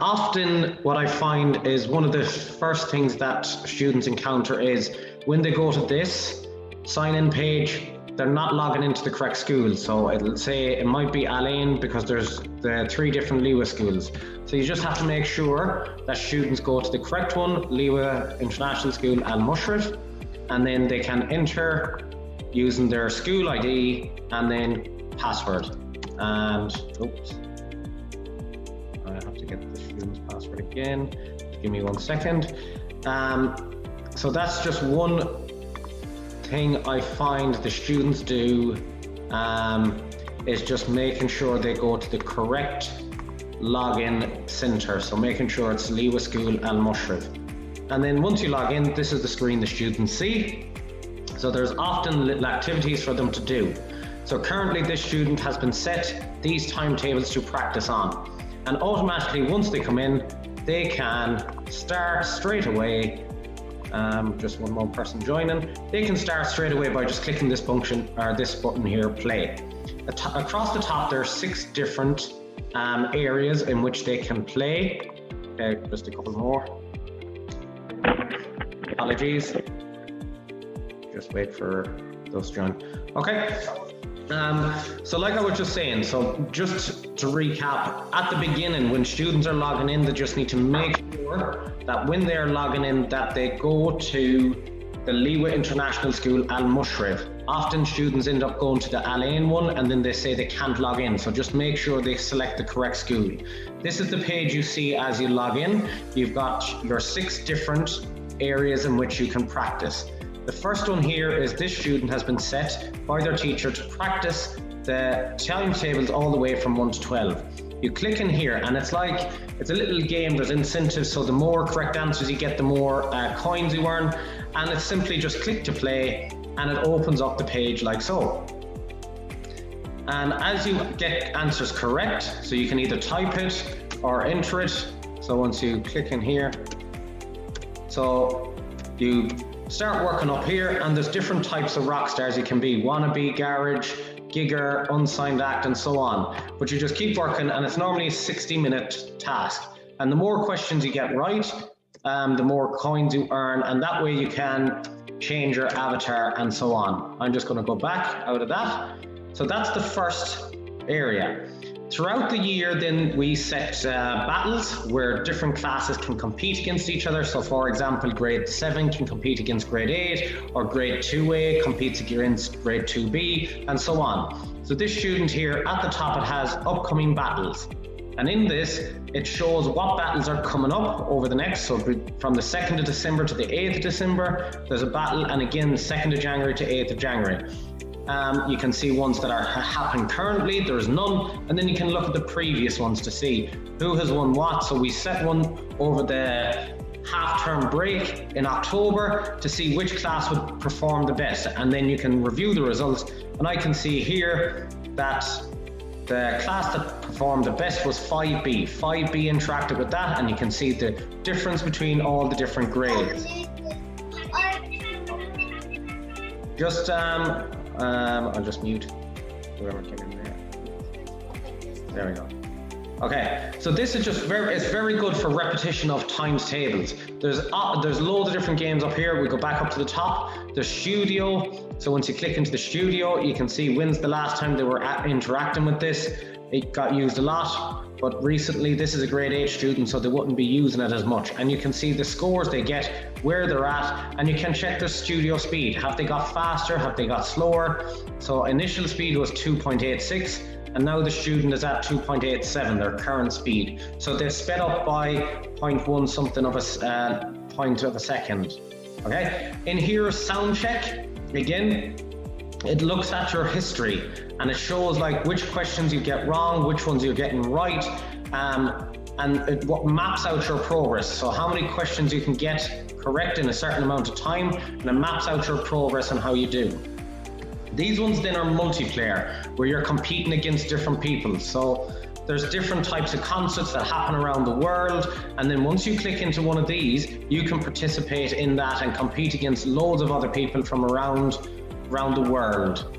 Often what I find is one of the first things that students encounter is when they go to this sign-in page, they're not logging into the correct school. So it'll say it might be Alain because there's the 3 different Liwa schools. So you just have to make sure that students go to the correct one, Liwa International School Al Mushrif, and then they can enter using their school ID and then password. And oops, I have to get the student's password again. Give me 1 second. So that's just one thing I find the students do, is just making sure they go to the correct login center. So making sure it's Liwa School Al Mushrif. And then once you log in, this is the screen the students see. So there's often little activities for them to do. So currently this student has been set these timetables to practice on. And automatically once they come in, they can start straight away. Just one more person joining. They can start straight away by just clicking this function or this button here, play. Across the top, there are 6 different areas in which they can play. Okay, just a couple more. Apologies. Just wait for those to join. Okay. So like I was just saying, so just to recap, at the beginning when students are logging in, they just need to make sure that when they're logging in that they go to the Liwa International School Al Mushrif. Often students end up going to the Alain one and then they say they can't log in, so just make sure they select the correct school. This is the page you see as you log in. You've got your 6 different areas in which you can practice. The first one here is this student has been set by their teacher to practice the timetables all the way from 1 to 12. You click in here and it's a little game, there's incentives, so the more correct answers you get, the more coins you earn, and it's simply just click to play and it opens up the page like so. And as you get answers correct, so you can either type it or enter it. So once you click in here, so you start working up here, and there's different types of rock stars you can be: wannabe, garage, gigger, unsigned act, and so on. But you just keep working, and it's normally a 60-minute task. And the more questions you get right, the more coins you earn, and that way you can change your avatar and so on. I'm just going to go back out of that. So that's the first area. Throughout the year, then we set battles where different classes can compete against each other. So for example, grade 7 can compete against grade 8, or grade 2A competes against grade 2B, and so on. So this student here at the top, it has upcoming battles. And in this, it shows what battles are coming up over the next, so from the 2nd of December to the 8th of December, there's a battle, and again, 2nd of January to 8th of January. You can see ones that are happening currently, there's none, and then you can look at the previous ones to see who has won what. So we set one over the half-term break in October to see which class would perform the best, and then you can review the results. And I can see here that the class that performed the best was 5B. 5B interacted with that, and you can see the difference between all the different grades. Just I'll just mute whoever came in there. There we go. Okay, so this is just it's very good for repetition of times tables. There's loads of different games up here. We go back up to the top. There's studio. So once you click into the studio, you can see when's the last time they were interacting with this. It got used a lot, but recently this is a grade 8 student, so they wouldn't be using it as much. And you can see the scores they get, where they're at, and you can check their studio speed. Have they got faster? Have they got slower? So initial speed was 2.86, and now the student is at 2.87, their current speed. So they've sped up by 0.1 something of a point of a second. Okay, in here, sound check. Again, it looks at your history and it shows like which questions you get wrong, which ones you're getting right, and what maps out your progress. So how many questions you can get correct in a certain amount of time, and it maps out your progress and how you do. These ones then are multiplayer, where you're competing against different people. So there's different types of concerts that happen around the world, and then once you click into one of these, you can participate in that and compete against loads of other people from around the world.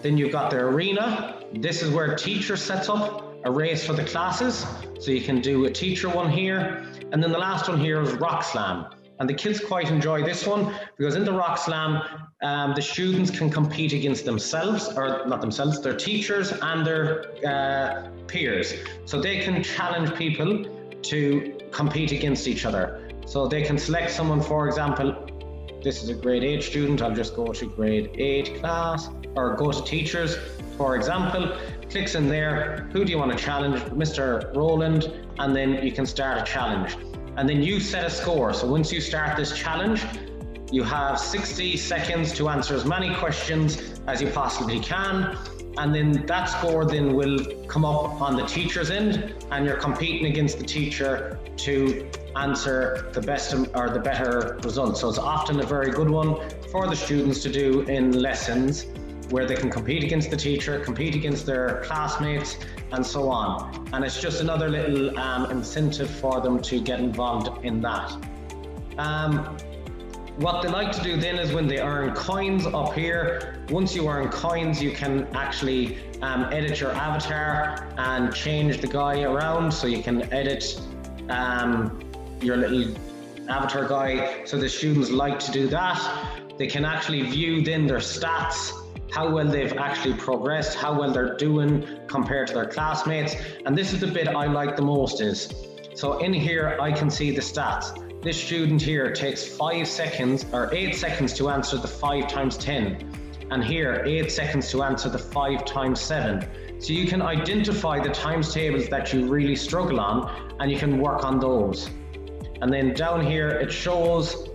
Then you've got the arena. This is where teacher sets up a race for the classes. So you can do a teacher one here. And then the last one here is Rock Slam. And the kids quite enjoy this one because in the Rock Slam, the students can compete against themselves, or not themselves, their teachers and their peers. So they can challenge people to compete against each other. So they can select someone, for example, this is a grade 8 student, I'll just go to grade 8 class, or go to teachers, for example, clicks in there, who do you want to challenge? Mr. Roland, and then you can start a challenge. And then you set a score. So once you start this challenge, you have 60 seconds to answer as many questions as you possibly can. And then that score then will come up on the teacher's end, and you're competing against the teacher to answer the best or the better result. So it's often a very good one for the students to do in lessons, where they can compete against the teacher, compete against their classmates, and so on. And it's just another little incentive for them to get involved in that. What they like to do then is when they earn coins up here, once you earn coins, you can actually edit your avatar and change the guy around. So you can edit your little avatar guy. So the students like to do that. They can actually view then their stats, how well they've actually progressed, how well they're doing compared to their classmates. And this is the bit I like the most is, so in here I can see the stats. This student here takes 5 seconds or 8 seconds to answer the 5 times 10. And here, 8 seconds to answer the 5 times 7. So you can identify the times tables that you really struggle on, and you can work on those. And then down here, it shows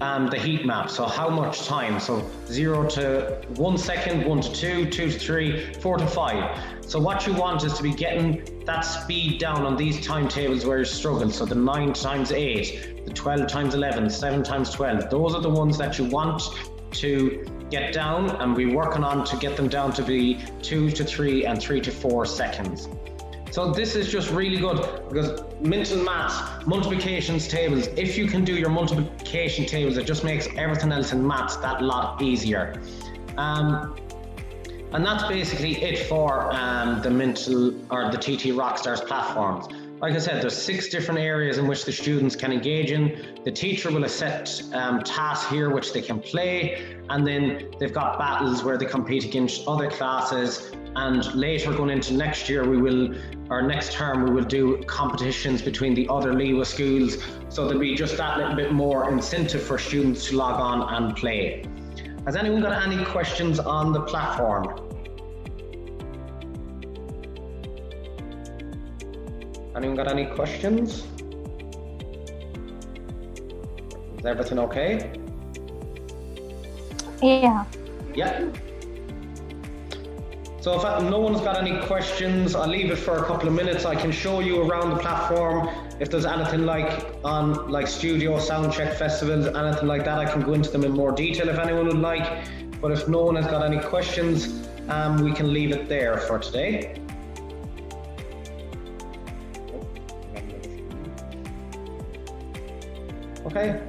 the heat map. So how much time? So 0 to 1 second, 1 to 2, 2 to 3, 4 to 5. So what you want is to be getting that speed down on these timetables where you struggle. So the 9 times 8, the 12 times 11, 7 times 12. Those are the ones that you want to get down, and we're working on to get them down to be 2 to 3 and 3 to 4 seconds. So this is just really good because mental maths, multiplications tables, if you can do your multiplication tables, it just makes everything else in maths that lot easier. And that's basically it for the mental or the TTRockstars platforms. Like I said, there's 6 different areas in which the students can engage in. The teacher will set tasks here which they can play, and then they've got battles where they compete against other classes. And later going into next year, next term, we will do competitions between the other LEWA schools. So there'll be just that little bit more incentive for students to log on and play. Has anyone got any questions on the platform? Anyone got any questions? Is everything okay? Yeah. Yeah. So if no one's got any questions, I'll leave it for a couple of minutes. I can show you around the platform. If there's anything like studio, soundcheck festivals, anything like that, I can go into them in more detail if anyone would like. But if no one has got any questions, we can leave it there for today. Okay.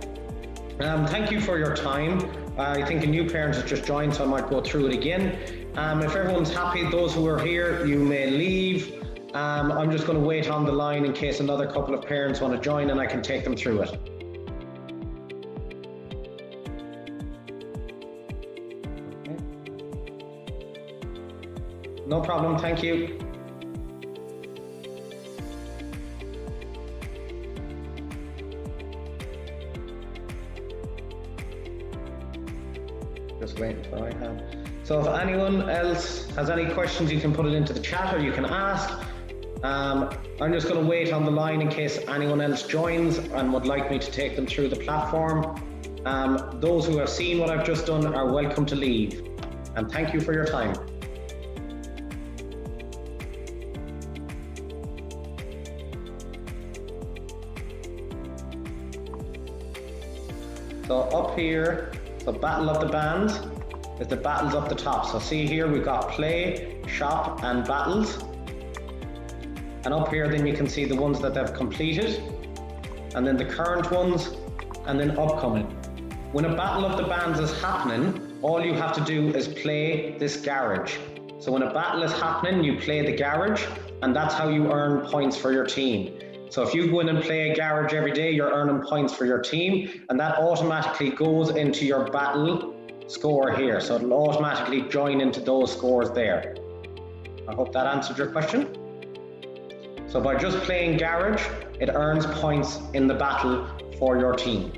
Thank you for your time. I think a new parent has just joined, so I might go through it again. If everyone's happy, those who are here, you may leave. I'm just going to wait on the line in case another couple of parents want to join, and I can take them through it. Okay. No problem, thank you. Just waiting for iPad. So if anyone else has any questions, you can put it into the chat or you can ask. I'm just going to wait on the line in case anyone else joins and would like me to take them through the platform. Those who have seen what I've just done are welcome to leave. And thank you for your time. So up here, the Battle of the Bands is the battles up the top. So see here, we've got play, shop, and battles. And up here, then you can see the ones that they've completed, and then the current ones, and then upcoming. When a Battle of the Bands is happening, all you have to do is play this garage. So when a battle is happening, you play the garage, and that's how you earn points for your team. So if you go in and play a garage every day, you're earning points for your team, and that automatically goes into your battle score here. So it'll automatically join into those scores there. I hope that answered your question. So by just playing garage, it earns points in the battle for your team.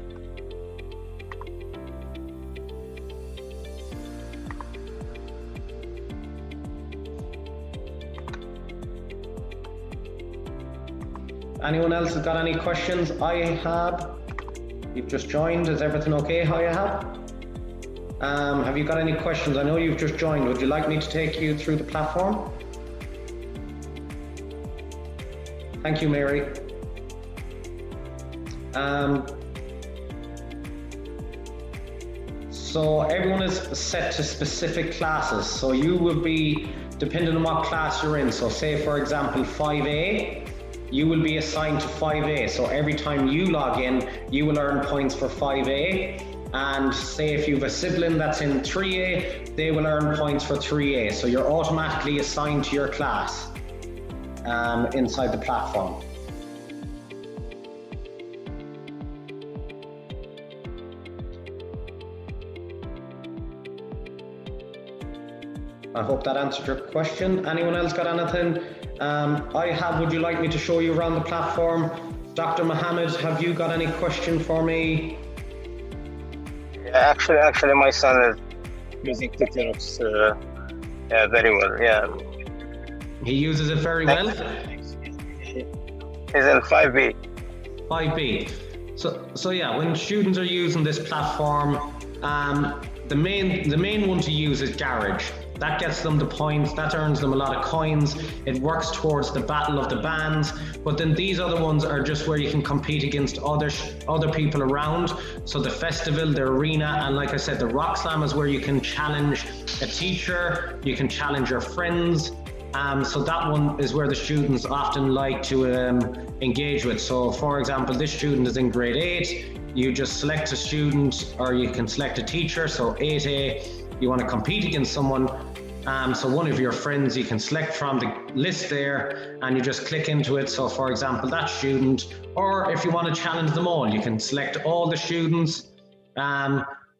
Anyone else has got any questions? I have. You've just joined. Is everything okay? How you have you got any questions? I know you've just joined. Would you like me to take you through the platform? Thank you, Mary. So everyone is set to specific classes. So you will be, depending on what class you're in. So say, for example, 5A, you will be assigned to 5A. So every time you log in, you will earn points for 5A. And say if you have a sibling that's in 3A, they will earn points for 3A. So you're automatically assigned to your class inside the platform. I hope that answered your question. Anyone else got anything? Would you like me to show you around the platform? Dr. Mohammed, have you got any question for me? Yeah, actually my son is using TTRockstars very well, yeah. He uses it very well? He's in 5B. 5B. So yeah, when students are using this platform, the main one to use is Garage. That gets them the points, that earns them a lot of coins. It works towards the battle of the bands, but then these other ones are just where you can compete against other people around. So the festival, the arena, and like I said, the Rock Slam is where you can challenge a teacher, you can challenge your friends. So that one is where the students often like to engage with. So for example, this student is in grade 8, you just select a student or you can select a teacher. So 8A, you want to compete against someone. So one of your friends you can select from the list there and you just click into it. So for example, that student, or if you want to challenge them all, you can select all the students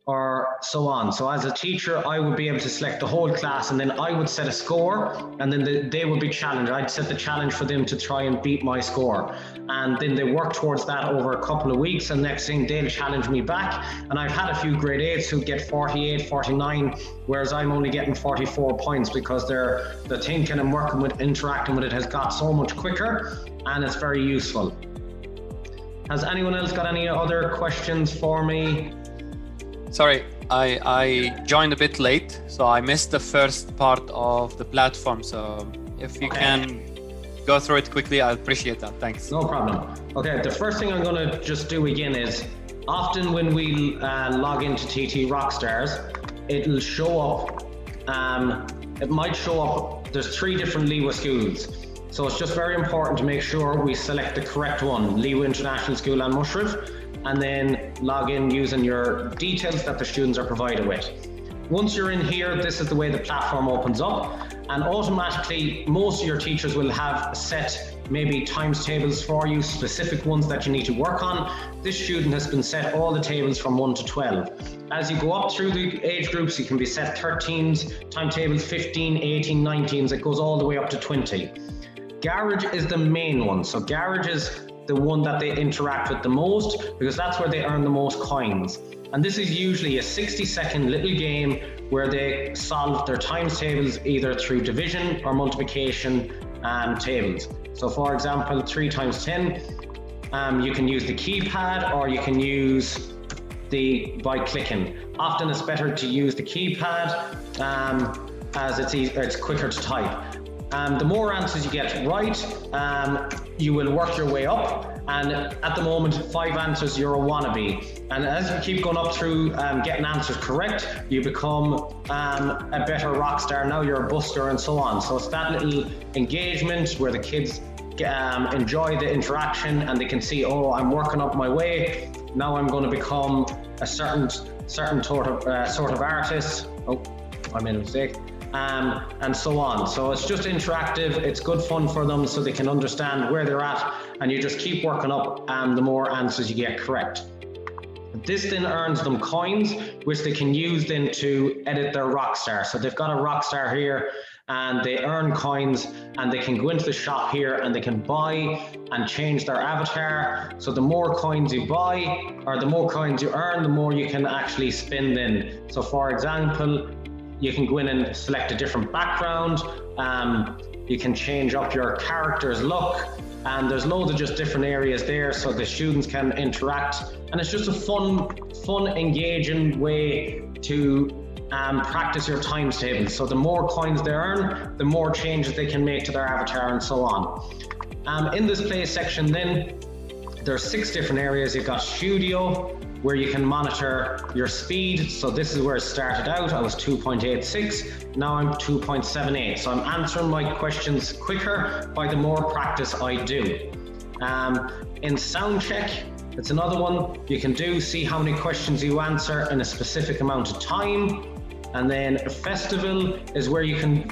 or so on. So as a teacher, I would be able to select the whole class and then I would set a score and then they would be challenged. I'd set the challenge for them to try and beat my score. And then they work towards that over a couple of weeks and next thing they'll challenge me back. And I've had a few grade 8s who get 48, 49, whereas I'm only getting 44 points because the thinking and working with, interacting with it has got so much quicker and it's very useful. Has anyone else got any other questions for me? Sorry, I joined a bit late, so I missed the first part of the platform. So if you can go through it quickly, I appreciate that. Thanks. No problem. Okay, the first thing I'm going to just do again is, often when we log into TTRockstars, it'll show up, it might show up, there's 3 different Lewa schools. So it's just very important to make sure we select the correct one, Lewa International School and Mushrof, and then log in using your details that the students are provided with. Once you're in here, this is the way the platform opens up, and automatically most of your teachers will have set maybe times tables for you, specific ones that you need to work on. This student has been set all the tables from 1 to 12. As you go up through the age groups, you can be set 13s, timetables 15, 18, 19s, it goes all the way up to 20. Garage is the main one. So Garage is the one that they interact with the most because that's where they earn the most coins. And this is usually a 60-second little game where they solve their times tables either through division or multiplication tables. So for example, 3 times 10, you can use the keypad or you can use by clicking. Often it's better to use the keypad as it's quicker to type. The more answers you get right, you will work your way up. And at the moment, 5 answers, you're a wannabe. And as you keep going up through getting answers correct, you become a better rock star. Now you're a buster and so on. So it's that little engagement where the kids enjoy the interaction and they can see, oh, I'm working up my way. Now I'm going to become a certain sort of artist. Oh, I made a mistake. and so on. So it's just interactive, it's good fun for them so they can understand where they're at, and you just keep working up the more answers you get correct. This then earns them coins, which they can use then to edit their Rockstar. So they've got a Rockstar here, and they earn coins, and they can go into the shop here and they can buy and change their avatar. So the more coins you buy, or the more coins you earn, the more you can actually spend in. So for example, you can go in and select a different background. You can change up your character's look, and there's loads of just different areas there so the students can interact. And it's just a fun, engaging way to practice your times table. So the more coins they earn, the more changes they can make to their avatar and so on. In this play section then, there's 6 different areas. You've got studio, where you can monitor your speed. So this is where it started out. I was 2.86, now I'm 2.78. So I'm answering my questions quicker by the more practice I do. In sound check, it's another one you can do, see how many questions you answer in a specific amount of time. And then a festival is where you can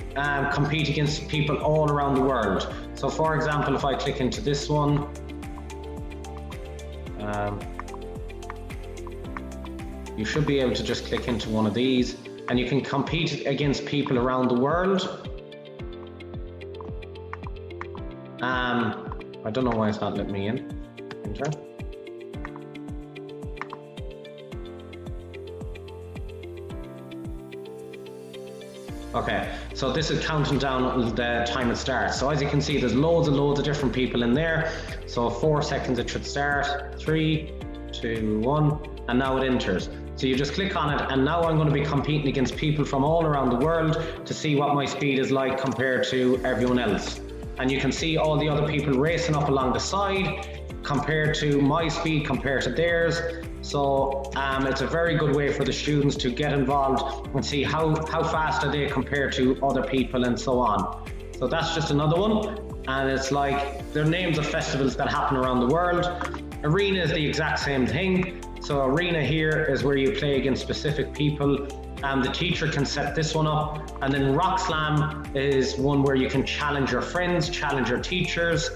compete against people all around the world. So for example, if I click into this one, you should be able to just click into one of these and you can compete against people around the world. I don't know why it's not letting me in. Enter. Okay, so this is counting down the time it starts. So as you can see, there's loads and loads of different people in there. So 4 seconds it should start, 3, 2, 1, and now it enters. So you just click on it, and now I'm going to be competing against people from all around the world to see what my speed is like compared to everyone else. And you can see all the other people racing up along the side compared to my speed, compared to theirs. So it's a very good way for the students to get involved and see how fast are they compared to other people and so on. So that's just another one. And it's like, they're names of festivals that happen around the world. Arena is the exact same thing. So arena here is where you play against specific people. The teacher can set this one up. And then Rock Slam is one where you can challenge your friends, challenge your teachers.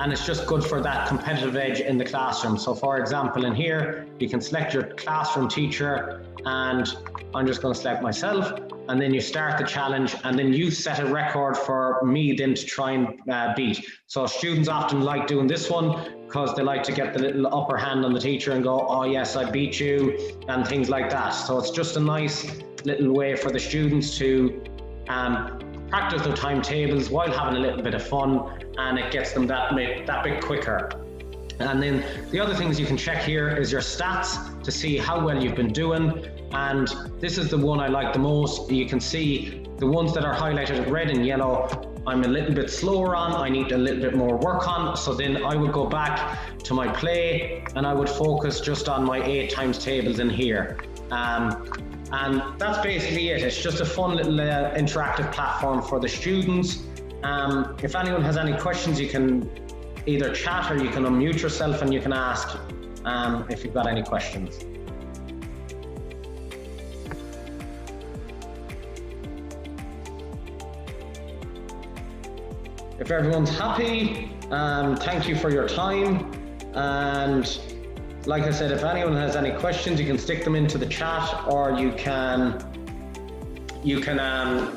And it's just good for that competitive edge in the classroom. So for example, in here, you can select your classroom teacher, and I'm just going to select myself, and then you start the challenge, and then you set a record for me then to try and beat. So students often like doing this one because they like to get the little upper hand on the teacher and go, oh yes, I beat you, and things like that. So it's just a nice little way for the students to practice their timetables while having a little bit of fun, and it gets them that bit quicker. And then the other things you can check here is your stats to see how well you've been doing. And this is the one I like the most. You can see the ones that are highlighted in red and yellow, I'm a little bit slower on, I need a little bit more work on. So then I would go back to my play and I would focus just on my 8 times tables in here. And that's basically it. It's just a fun little interactive platform for the students. If anyone has any questions, you can either chat or you can unmute yourself and you can ask if you've got any questions. If everyone's happy, thank you for your time. And like I said, if anyone has any questions, you can stick them into the chat, or you can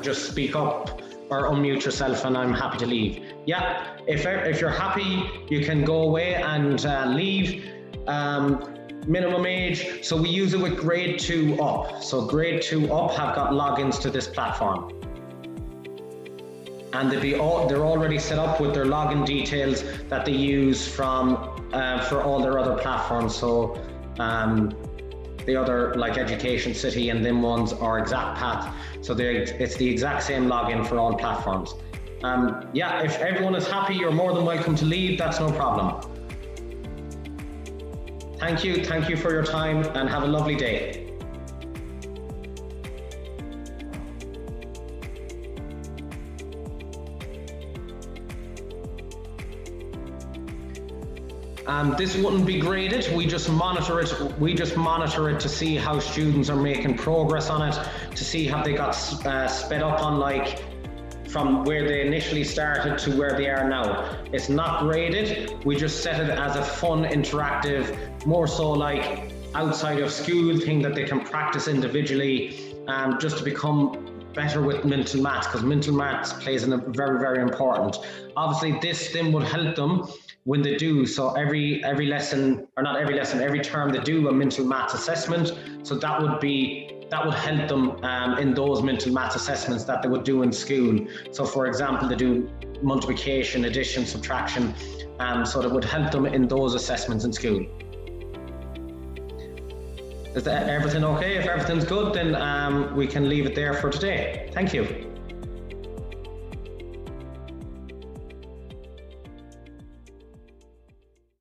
just speak up or unmute yourself, and I'm happy to leave. Yeah, if you're happy, you can go away and leave. Minimum age, so we use it with grade 2 up. So grade 2 up have got logins to this platform. And they're already set up with their login details that they use from for all their other platforms. So the other, like Education City and them ones, are Exact Path. So it's the exact same login for all platforms. Yeah, if everyone is happy, you're more than welcome to leave. That's no problem. Thank you for your time, and have a lovely day. This wouldn't be graded. We just monitor it. We just monitor it to see how students are making progress on it, to see have they got sped up on like from where they initially started to where they are now. It's not graded. We just set it as a fun, interactive, more so like outside of school thing that they can practice individually, just to become better with mental maths, because mental maths plays a very, very important. Obviously, this then would help them when they do. So every lesson, or not every lesson, every term they do a mental maths assessment. So that would help them in those mental maths assessments that they would do in school. So for example, they do multiplication, addition, subtraction, so that would help them in those assessments in school. Is that everything okay? If everything's good, then we can leave it there for today. Thank you.